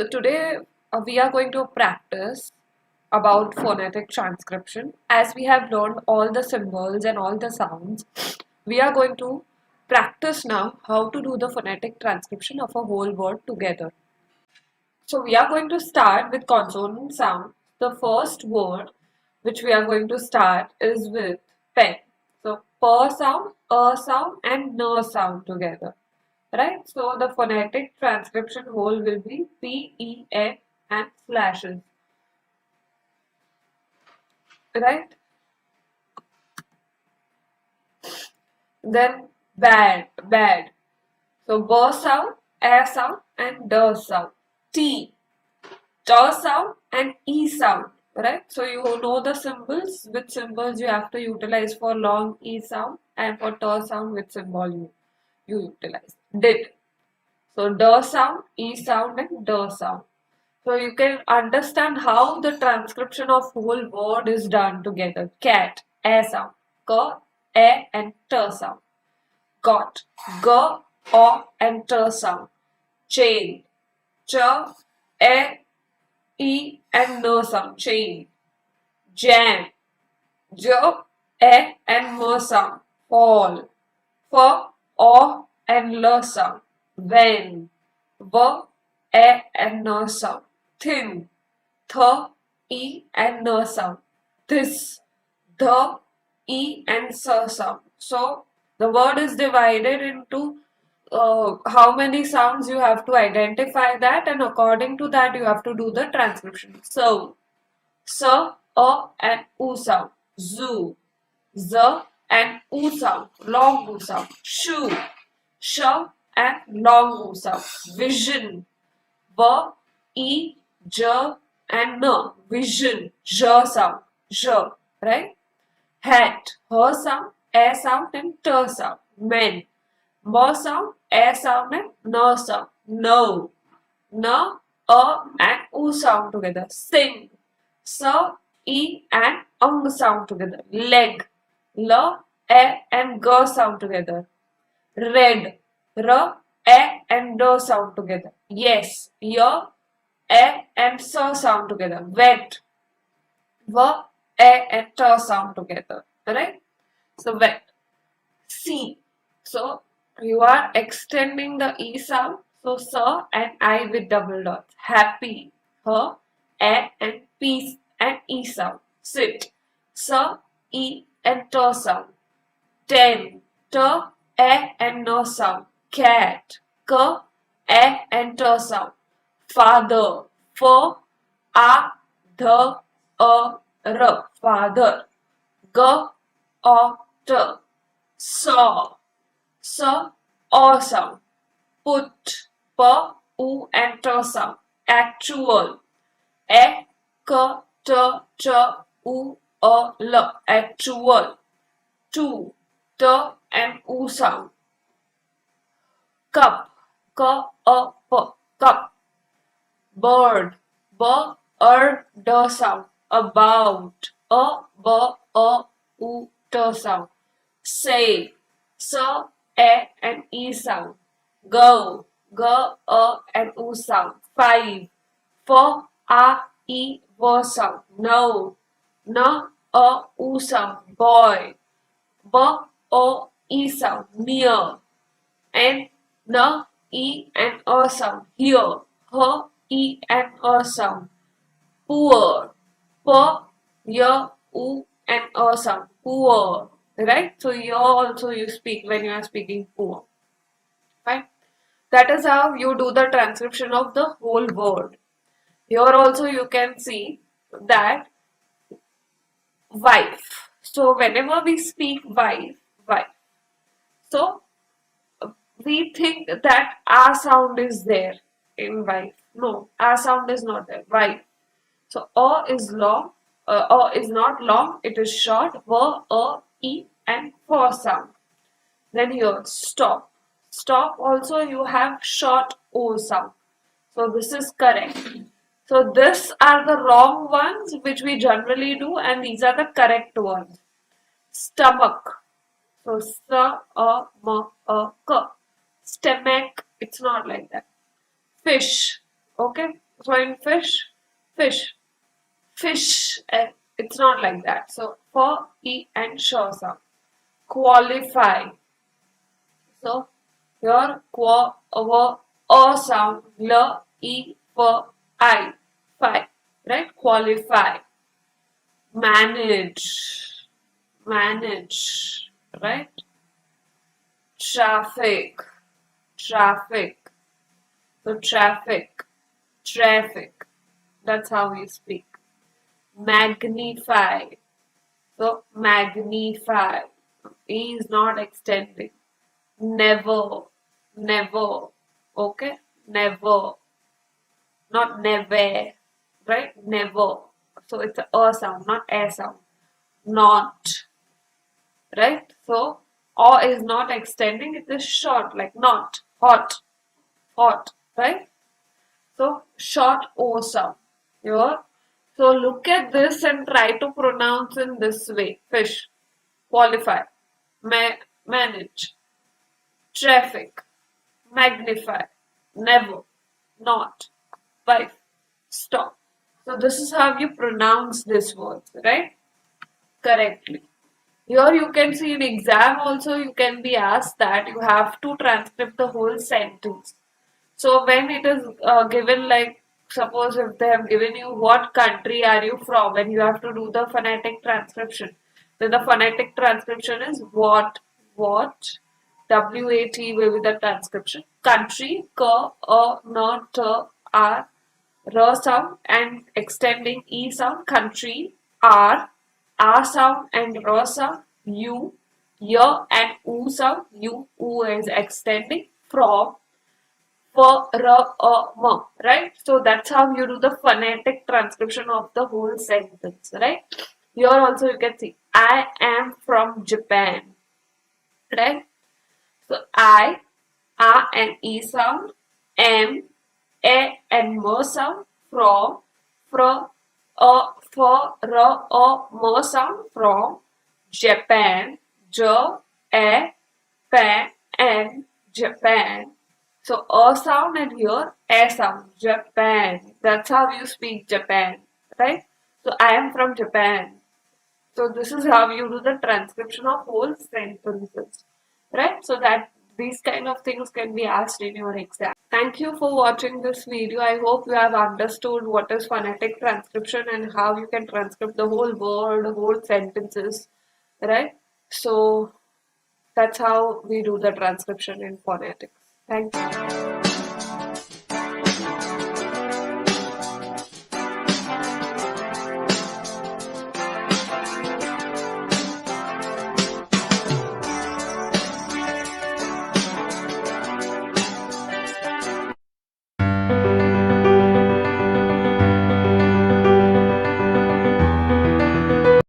So today we are going to practice about phonetic transcription. As we have learned all the symbols and all the sounds, we are going to practice now how to do the phonetic transcription of a whole word together. So we are going to start with consonant sound. The first word which we are going to start is with pen. So per sound, sound and n sound together. Right? So the phonetic transcription whole will be P, E, N and slashes. Right? Then bad, bad. So b sound, a sound and d sound. T, t sound and e sound. Right? So you know the symbols. Which symbols you have to utilize for long e sound and for t sound which symbol you utilize. Did. So d sound, e sound and d sound. So you can understand how the transcription of whole word is done together. Cat, a sound, k, a and t sound. Got, g, o and t sound. Chain, ch, a, e and n sound. Chain. Jam, j, a and m sound. Fall, f, o and l sound. When, v, a and n sound. Thin, th, e and n sound. This, the, e and s sound. So the word is divided into how many sounds you have to identify that, and according to that you have to do the transcription. So, s, a and u sound. Zoo, z and u sound. Long u sound. Shoe, sh and long u sound. Vision, v, e, j and n. Vision, j sound. J, right? Hat, h sound, a sound and t sound. Men, m sound, a sound and n sound. No, n, a and u sound together. Sing, s, e and ng sound together. Leg, l, a and g sound together. Red, r, a and d sound together. Yes, y, a and s sound together. Wet, v, a and t sound together. Right? So wet. C. So you are extending the e sound. So s and I with double dots. Happy, h, a and p and e sound. Sit, s, e and t sound. 10, t, a and n sound. Cat, k, a and t sound. Father, f, a, th, a, r. Father. G, o, t. Saw, s, o sound. Put, p, u and t sound. Actual, a, k, t, ch, u, a, l. Actual. Two, t and u sound. Cup, k, a, p. Cup. Bird, b, r, d sound. About, a, b, a, u, t sound. Say, s, a and e sound. Go, g, a and u sound. 5, f, a, e, v sound. No, n, a, u sound. Boy, b, o, e sound. Near, and n, e and a sound. Here, h, e and a sound. Poor, p, y, u and a sound. Poor. Right? So here also you speak when you are speaking poor. Fine. That is how you do the transcription of the whole word. Here also you can see that wife. So whenever we speak wife, wife. So we think that a sound is there in wife. No, a sound is not there. Wife. So a is long, a is not long, it is short. V, a, e and f sound. Then here stop. Stop also you have short o sound. So this is correct. So these are the wrong ones which we generally do, and these are the correct ones. Stomach. So k. Stomach. It's not like that. Fish. Okay. So in fish, fish, fish, it's not like that. So for E and sure sound. Qualify. So your sound, l, e, for I, fi, right? Qualify. Manage, manage, right? Traffic, traffic. So traffic, traffic. That's how we speak. Magnify. So magnify. E is not extending. Never, never. Okay? Never. Not never. Right? Never. So it's a sound, not a sound. Not. Right? So is not extending, it is short, like not. Hot. Hot. Right? So short O sound. Here. So look at this and try to pronounce in this way. Fish. Qualify. Manage. Traffic. Magnify. Never. Not. Wife. Stop. So this is how you pronounce this word, right? Correctly. Here you can see in exam also you can be asked that you have to transcribe the whole sentence. So when it is given, like suppose if they have given you what country are you from, when you have to do the phonetic transcription, then the phonetic transcription is what, W-A-T will be the transcription. Country, k, n, t, r, r sound and extending e sound, country, r sound and r sound, u, y and u sound, u is extending, from, for, right? So that's how you do the phonetic transcription of the whole sentence, right? Here also you can see, I am from Japan, right? So I, a and e sound, am, a and m sound, from, for, m sound, from, Japan, j, a, pan, and Japan. So a sound and here a sound, Japan. That's how you speak Japan, right? So I am from Japan. So this is how you do the transcription of whole sentences, right? So that these kind of things can be asked in your exam. Thank you for watching this video. I hope you have understood what is phonetic transcription and how you can transcribe the whole word, whole sentences, right? So that's how we do the transcription in phonetics. Thank you.